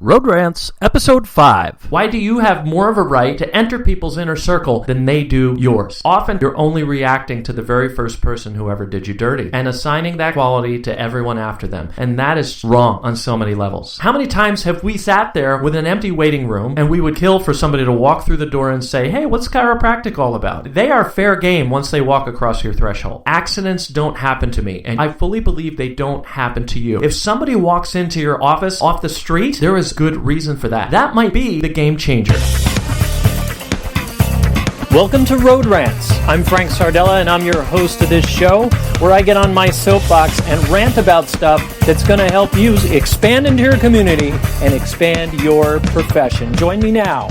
Road Rants, Episode 5. Why do you have more of a right to enter people's inner circle than they do yours? Often, you're only reacting to the very first person who ever did you dirty and assigning that quality to everyone after them. And that is wrong on so many levels. How many times have we sat there with an empty waiting room and we would kill for somebody to walk through the door and say, hey, what's chiropractic all about? They are fair game once they walk across your threshold. Accidents don't happen to me, and I fully believe they don't happen to you. If somebody walks into your office off the street, there is good reason for that. That might be the game changer. Welcome to Road Rants. I'm Frank Sardella, and I'm your host of this show, where I get on my soapbox and rant about stuff that's going to help you expand into your community and expand your profession. Join me now.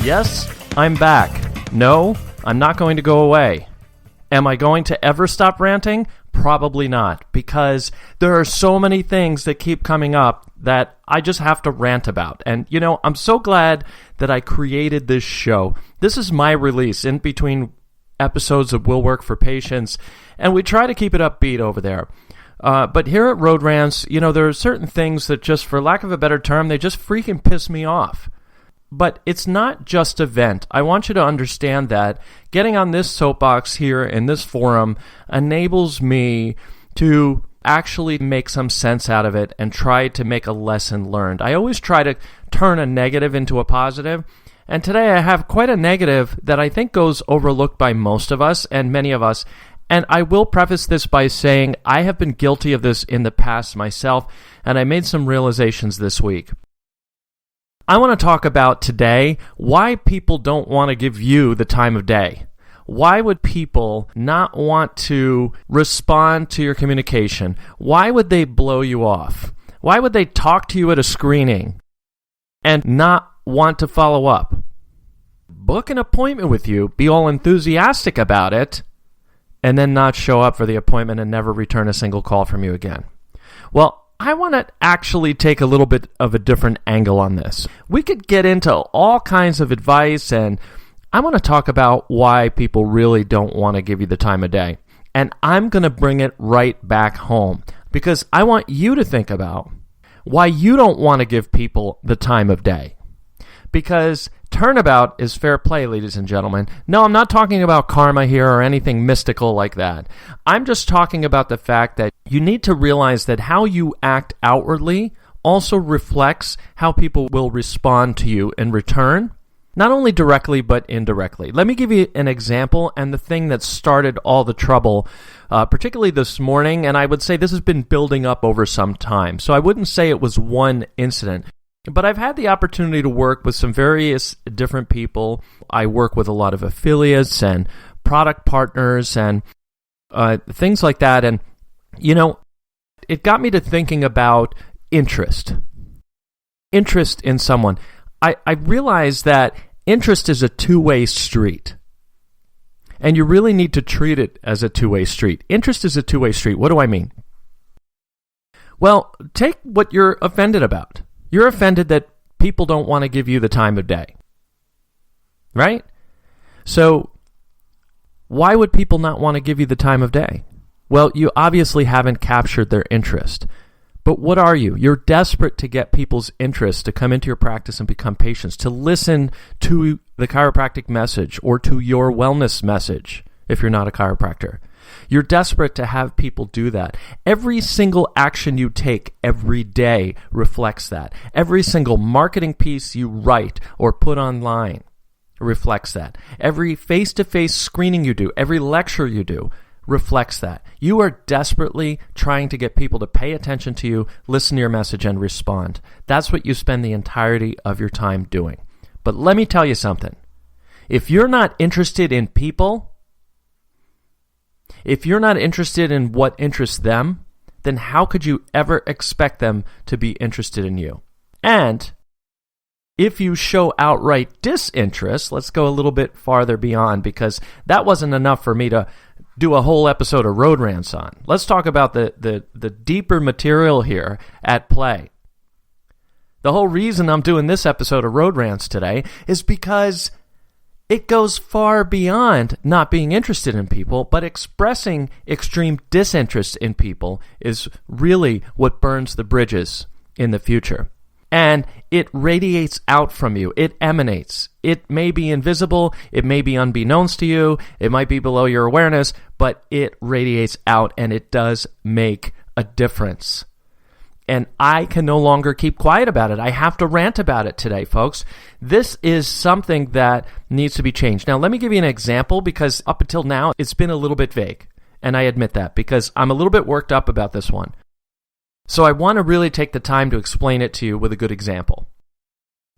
Yes, I'm back. No, I'm not going to go away. Am I going to ever stop ranting? Probably not, because there are so many things that keep coming up that I just have to rant about. And, you know, I'm so glad that I created this show. This is my release in between episodes of Will Work for Patients, and we try to keep it upbeat over there. But here at Road Rants, you know, there are certain things that just, for lack of a better term, they just freaking piss me off. But it's not just a vent. I want you to understand that getting on this soapbox here in this forum enables me to actually make some sense out of it and try to make a lesson learned. I always try to turn a negative into a positive, and today I have quite a negative that I think goes overlooked by most of us and many of us. And I will preface this by saying I have been guilty of this in the past myself, and I made some realizations this week. I want to talk about today why people don't want to give you the time of day. Why would people not want to respond to your communication? Why would they blow you off? Why would they talk to you at a screening and not want to follow up? Book an appointment with you, be all enthusiastic about it, and then not show up for the appointment and never return a single call from you again. Well, I want to actually take a little bit of a different angle on this. We could get into all kinds of advice, and I want to talk about why people really don't want to give you the time of day. And I'm going to bring it right back home because I want you to think about why you don't want to give people the time of day. Because Turnabout is fair play, ladies and gentlemen. No, I'm not talking about karma here or anything mystical like that. I'm just talking about the fact that you need to realize that how you act outwardly also reflects how people will respond to you in return, not only directly but indirectly. Let me give you an example and the thing that started all the trouble, particularly this morning, and I would say this has been building up over some time. So I wouldn't say it was one incident. But I've had the opportunity to work with some various different people. I work with a lot of affiliates and product partners and things like that. And, you know, it got me to thinking about interest. Interest in someone. I realized that interest is a two-way street. And you really need to treat it as a two-way street. Interest is a two-way street. What do I mean? Well, take what you're offended about. You're offended that people don't want to give you the time of day, right? So why would people not want to give you the time of day? Well, you obviously haven't captured their interest. But what are you? You're desperate to get people's interest to come into your practice and become patients, to listen to the chiropractic message or to your wellness message if you're not a chiropractor. You're desperate to have people do that. Every single action you take every day reflects that. Every single marketing piece you write or put online reflects that. Every face-to-face screening you do, every lecture you do reflects that. You are desperately trying to get people to pay attention to you, listen to your message, and respond. That's what you spend the entirety of your time doing. But let me tell you something. If you're not interested in people, if you're not interested in what interests them, then how could you ever expect them to be interested in you? And if you show outright disinterest, let's go a little bit farther beyond, because that wasn't enough for me to do a whole episode of Road Rants on. Let's talk about the deeper material here at play. The whole reason I'm doing this episode of Road Rants today is because it goes far beyond not being interested in people, but expressing extreme disinterest in people is really what burns the bridges in the future. And it radiates out from you. It emanates. It may be invisible. It may be unbeknownst to you. It might be below your awareness, but it radiates out, and it does make a difference. And I can no longer keep quiet about it. I have to rant about it today, folks. This is something that needs to be changed. Now, let me give you an example, because up until now, it's been a little bit vague. And I admit that, because I'm a little bit worked up about this one. So I want to really take the time to explain it to you with a good example.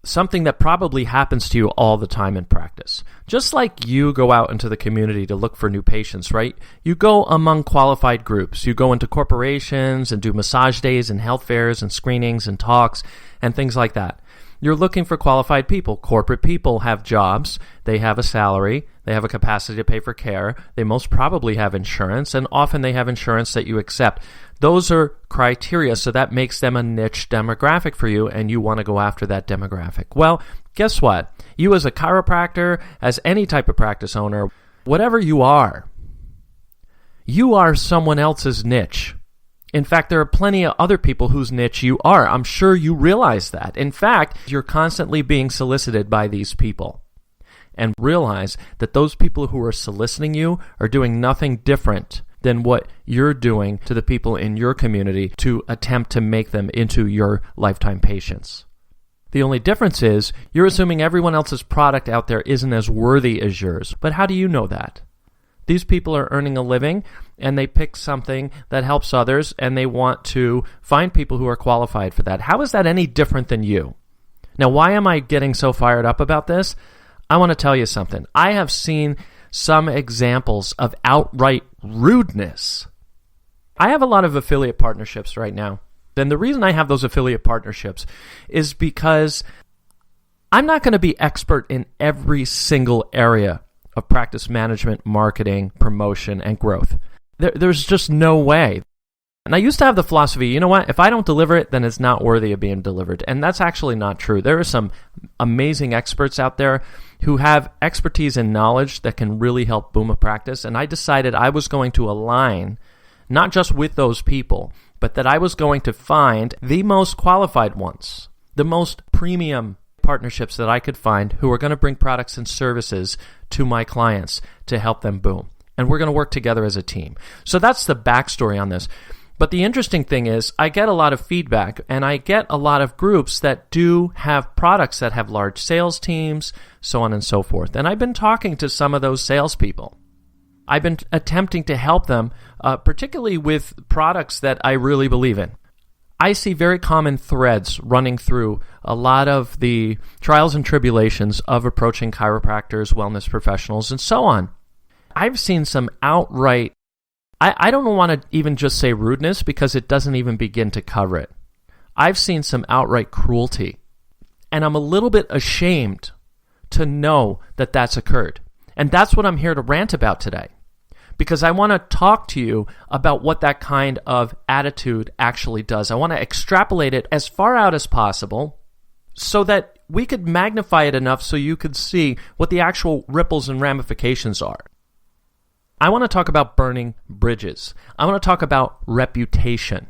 Something that probably happens to you all the time in practice. Just like you go out into the community to look for new patients, right? You go among qualified groups. You go into corporations and do massage days and health fairs and screenings and talks and things like that. You're looking for qualified people. Corporate people have jobs. They have a salary. They have a capacity to pay for care. They most probably have insurance, and often they have insurance that you accept. Those are criteria, so that makes them a niche demographic for you, and you want to go after that demographic. Well, guess what? You as a chiropractor, as any type of practice owner, whatever you are someone else's niche. In fact, there are plenty of other people whose niche you are. I'm sure you realize that. In fact, you're constantly being solicited by these people. And realize that those people who are soliciting you are doing nothing different than what you're doing to the people in your community to attempt to make them into your lifetime patients. The only difference is you're assuming everyone else's product out there isn't as worthy as yours. But how do you know that? These people are earning a living, and they pick something that helps others, and they want to find people who are qualified for that. How is that any different than you? Now, why am I getting so fired up about this? I want to tell you something. I have seen some examples of outright rudeness. I have a lot of affiliate partnerships right now. And the reason I have those affiliate partnerships is because I'm not going to be expert in every single area of practice management, marketing, promotion, and growth. There's just no way. And I used to have the philosophy, you know what, if I don't deliver it, then it's not worthy of being delivered. And that's actually not true. There are some amazing experts out there who have expertise and knowledge that can really help boom a practice. And I decided I was going to align not just with those people, but that I was going to find the most qualified ones, the most premium partnerships that I could find who are going to bring products and services to my clients to help them boom. And we're going to work together as a team. So that's the backstory on this. But the interesting thing is I get a lot of feedback, and I get a lot of groups that do have products that have large sales teams, so on and so forth. And I've been talking to some of those salespeople. I've been attempting to help them, particularly with products that I really believe in. I see very common threads running through a lot of the trials and tribulations of approaching chiropractors, wellness professionals, and so on. I've seen some outright, I don't want to even just say rudeness because it doesn't even begin to cover it. I've seen some outright cruelty, and I'm a little bit ashamed to know that that's occurred. And that's what I'm here to rant about today, because I want to talk to you about what that kind of attitude actually does. I want to extrapolate it as far out as possible so that we could magnify it enough so you could see what the actual ripples and ramifications are. I want to talk about burning bridges. I want to talk about reputation.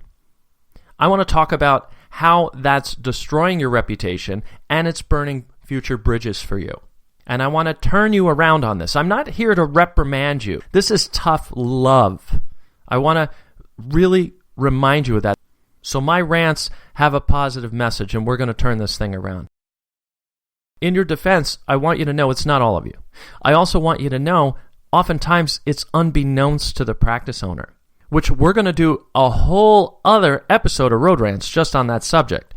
I want to talk about how that's destroying your reputation and it's burning future bridges for you. And I want to turn you around on this. I'm not here to reprimand you. This is tough love. I want to really remind you of that. So my rants have a positive message, and we're going to turn this thing around. In your defense, I want you to know it's not all of you. I also want you to know oftentimes it's unbeknownst to the practice owner, which we're going to do a whole other episode of Road Rants just on that subject.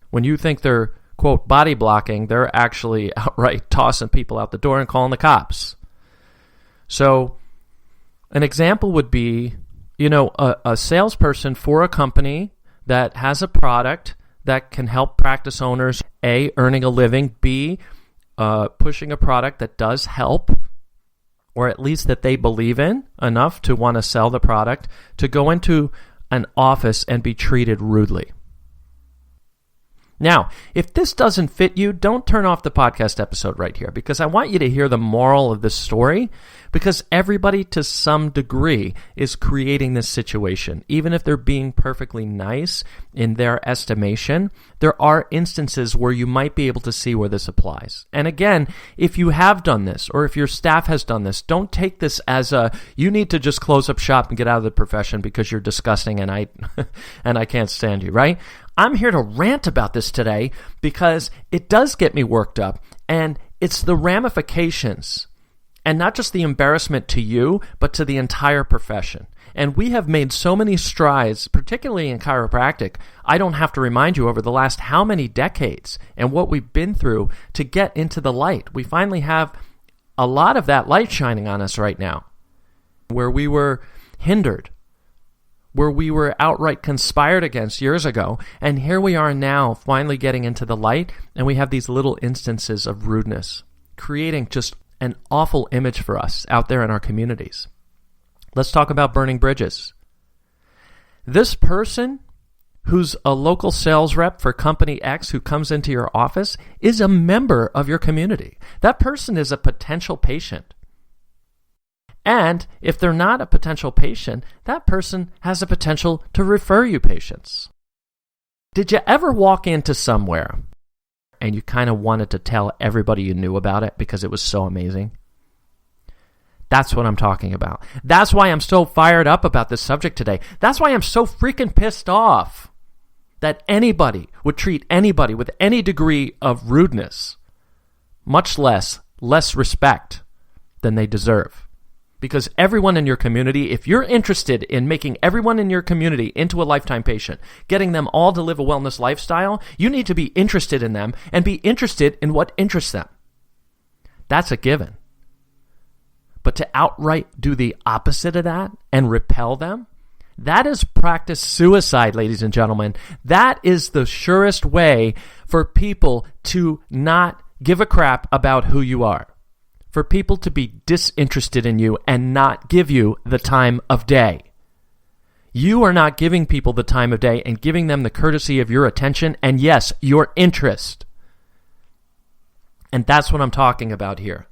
When you think they're, quote, body blocking, they're actually outright tossing people out the door and calling the cops. So an example would be, a salesperson for a company that has a product that can help practice owners, A, earning a living, B, pushing a product that does help, or at least that they believe in enough to want to sell the product, to go into an office and be treated rudely. Now, if this doesn't fit you, don't turn off the podcast episode right here, because I want you to hear the moral of this story, because everybody to some degree is creating this situation. Even if they're being perfectly nice in their estimation, there are instances where you might be able to see where this applies. And again, if you have done this, or if your staff has done this, don't take this as you need to just close up shop and get out of the profession because you're disgusting and I can't stand you, right? I'm here to rant about this today because it does get me worked up, and it's the ramifications, and not just the embarrassment to you, but to the entire profession. And we have made so many strides, particularly in chiropractic, I don't have to remind you over the last how many decades and what we've been through to get into the light. We finally have a lot of that light shining on us right now, where we were hindered, where we were outright conspired against years ago, and here we are now finally getting into the light, and we have these little instances of rudeness, creating just an awful image for us out there in our communities. Let's talk about burning bridges. This person who's a local sales rep for company X who comes into your office is a member of your community. That person is a potential patient. And if they're not a potential patient, that person has a potential to refer you patients. Did you ever walk into somewhere and you kind of wanted to tell everybody you knew about it because it was so amazing? That's what I'm talking about. That's why I'm so fired up about this subject today. That's why I'm so freaking pissed off that anybody would treat anybody with any degree of rudeness, much less respect than they deserve. Because everyone in your community, if you're interested in making everyone in your community into a lifetime patient, getting them all to live a wellness lifestyle, you need to be interested in them and be interested in what interests them. That's a given. But to outright do the opposite of that and repel them, that is practice suicide, ladies and gentlemen. That is the surest way for people to not give a crap about who you are. For people to be disinterested in you and not give you the time of day. You are not giving people the time of day and giving them the courtesy of your attention and, yes, your interest. And that's what I'm talking about here.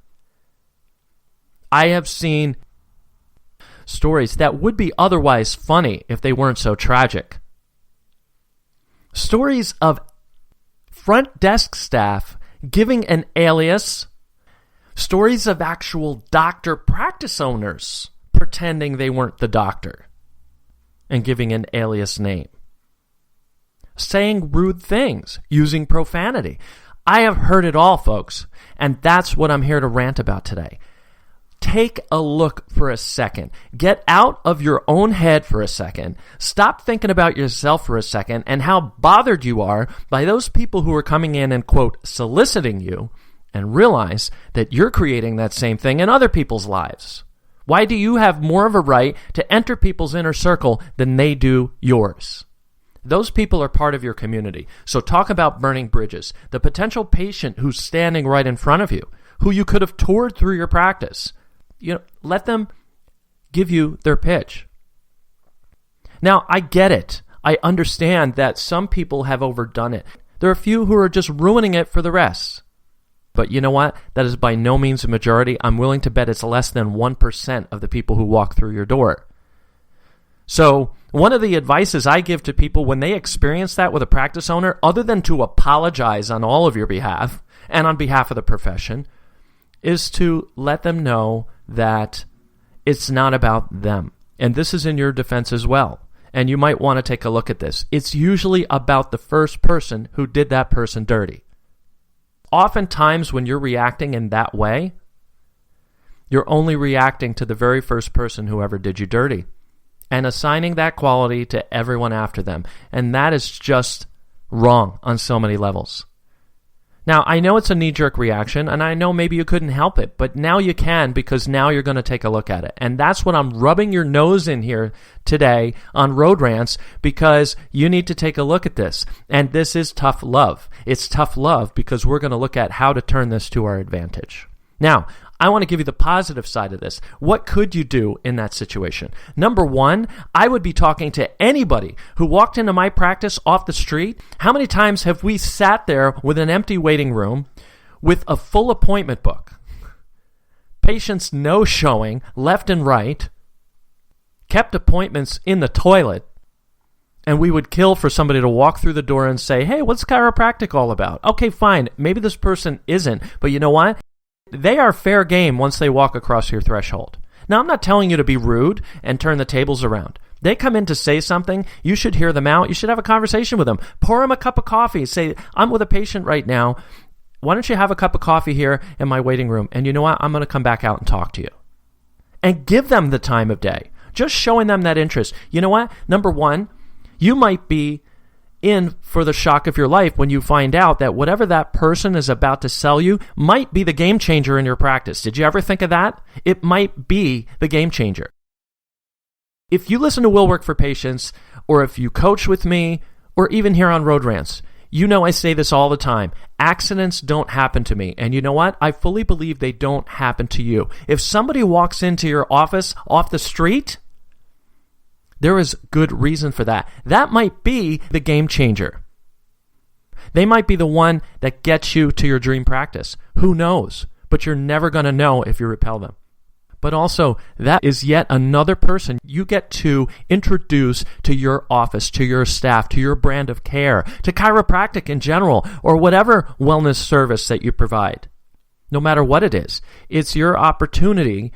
I have seen stories that would be otherwise funny if they weren't so tragic. Stories of front desk staff giving an alias. Stories of actual doctor practice owners pretending they weren't the doctor and giving an alias name. Saying rude things, using profanity. I have heard it all, folks, and that's what I'm here to rant about today. Take a look for a second. Get out of your own head for a second. Stop thinking about yourself for a second and how bothered you are by those people who are coming in and, quote, soliciting you, and realize that you're creating that same thing in other people's lives. Why do you have more of a right to enter people's inner circle than they do yours? Those people are part of your community. So talk about burning bridges. The potential patient who's standing right in front of you, who you could have toured through your practice, let them give you their pitch. Now, I get it. I understand that some people have overdone it. There are a few who are just ruining it for the rest. But you know what? That is by no means a majority. I'm willing to bet it's less than 1% of the people who walk through your door. So one of the advices I give to people when they experience that with a practice owner, other than to apologize on all of your behalf and on behalf of the profession, is to let them know that it's not about them. And this is in your defense as well. And you might want to take a look at this. It's usually about the first person who did that person dirty. Oftentimes, when you're reacting in that way, you're only reacting to the very first person who ever did you dirty and assigning that quality to everyone after them. And that is just wrong on so many levels. Now, I know it's a knee-jerk reaction, and I know maybe you couldn't help it, but now you can because now you're going to take a look at it. And that's what I'm rubbing your nose in here today on Road Rants, because you need to take a look at this. And this is tough love. It's tough love because we're going to look at how to turn this to our advantage. Now, I want to give you the positive side of this. What could you do in that situation? Number one, I would be talking to anybody who walked into my practice off the street. How many times have we sat there with an empty waiting room with a full appointment book? Patients no-showing left and right, kept appointments in the toilet, and we would kill for somebody to walk through the door and say, hey, what's chiropractic all about? Okay, fine. Maybe this person isn't, but you know what? They are fair game once they walk across your threshold. Now, I'm not telling you to be rude and turn the tables around. They come in to say something. You should hear them out. You should have a conversation with them. Pour them a cup of coffee. Say, I'm with a patient right now. Why don't you have a cup of coffee here in my waiting room? And you know what? I'm going to come back out and talk to you. And give them the time of day. Just showing them that interest. You know what? Number one, you might be in for the shock of your life when you find out that whatever that person is about to sell you might be the game changer in your practice. Did you ever think of that? It might be the game changer. If you listen to Will Work for Patients, or if you coach with me, or even here on Road Rants, you know I say this all the time. Accidents don't happen to me. And you know what? I fully believe they don't happen to you. If somebody walks into your office off the street, there is good reason for that. That might be the game changer. They might be the one that gets you to your dream practice. Who knows? But you're never going to know if you repel them. But also, that is yet another person you get to introduce to your office, to your staff, to your brand of care, to chiropractic in general, or whatever wellness service that you provide. No matter what it is, it's your opportunity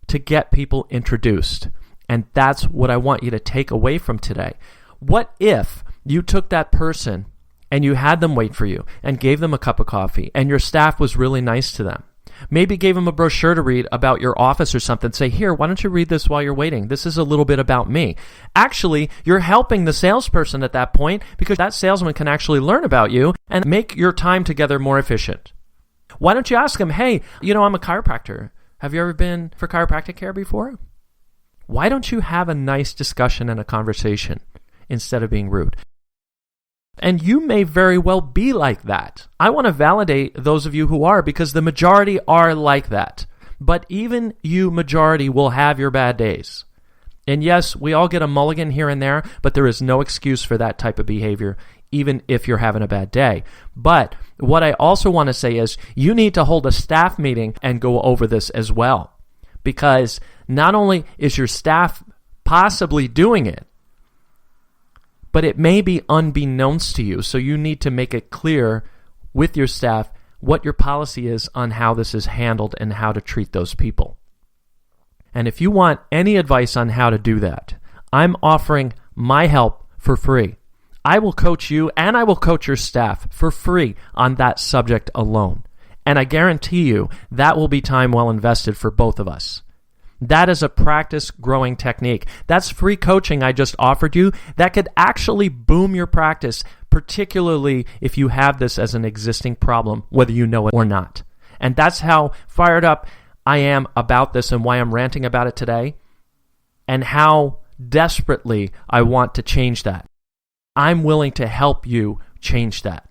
to get people introduced. And that's what I want you to take away from today. What if you took that person and you had them wait for you and gave them a cup of coffee and your staff was really nice to them? Maybe gave them a brochure to read about your office or something. Say, here, why don't you read this while you're waiting? This is a little bit about me. Actually, you're helping the salesperson at that point because that salesman can actually learn about you and make your time together more efficient. Why don't you ask them, hey, I'm a chiropractor. Have you ever been for chiropractic care before? Why don't you have a nice discussion and a conversation instead of being rude? And you may very well be like that. I want to validate those of you who are, because the majority are like that. But even you majority will have your bad days. And yes, we all get a mulligan here and there, but there is no excuse for that type of behavior, even if you're having a bad day. But what I also want to say is you need to hold a staff meeting and go over this as well. Because not only is your staff possibly doing it, but it may be unbeknownst to you. So you need to make it clear with your staff what your policy is on how this is handled and how to treat those people. And if you want any advice on how to do that, I'm offering my help for free. I will coach you and I will coach your staff for free on that subject alone. And I guarantee you that will be time well invested for both of us. That is a practice growing technique. That's free coaching I just offered you that could actually boom your practice, particularly if you have this as an existing problem, whether you know it or not. And that's how fired up I am about this and why I'm ranting about it today, and how desperately I want to change that. I'm willing to help you change that.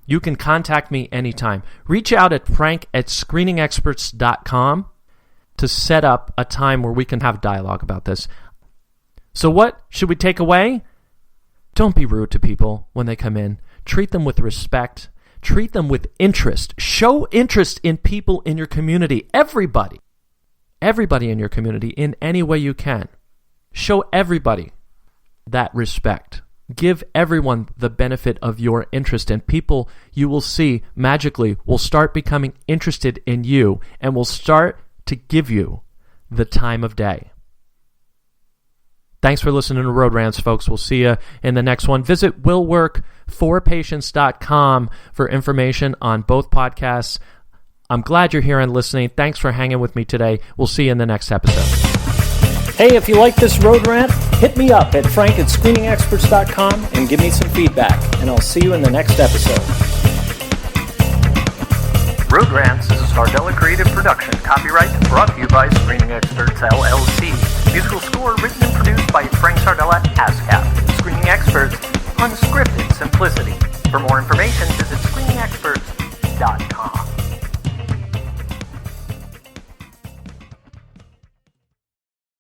You can contact me anytime. Reach out at frank@screeningexperts.com to set up a time where we can have dialogue about this. So what should we take away? Don't be rude to people when they come in. Treat them with respect. Treat them with interest. Show interest in people in your community. Everybody in your community in any way you can. Show everybody that respect. Give everyone the benefit of your interest, and people you will see magically will start becoming interested in you and will start to give you the time of day. Thanks for listening to Road Rants, folks. We'll see you in the next one. Visit willworkforpatients.com for information on both podcasts. I'm glad you're here and listening. Thanks for hanging with me today. We'll see you in the next episode. Hey, if you like this road rant, hit me up at frank@screeningexperts.com and give me some feedback, and I'll see you in the next episode. Road Rants is a Sardella creative production. Copyright brought to you by Screening Experts, LLC. Musical score written and produced by Frank Sardella, ASCAP. Screening Experts, unscripted simplicity. For more information, visit screeningexperts.com.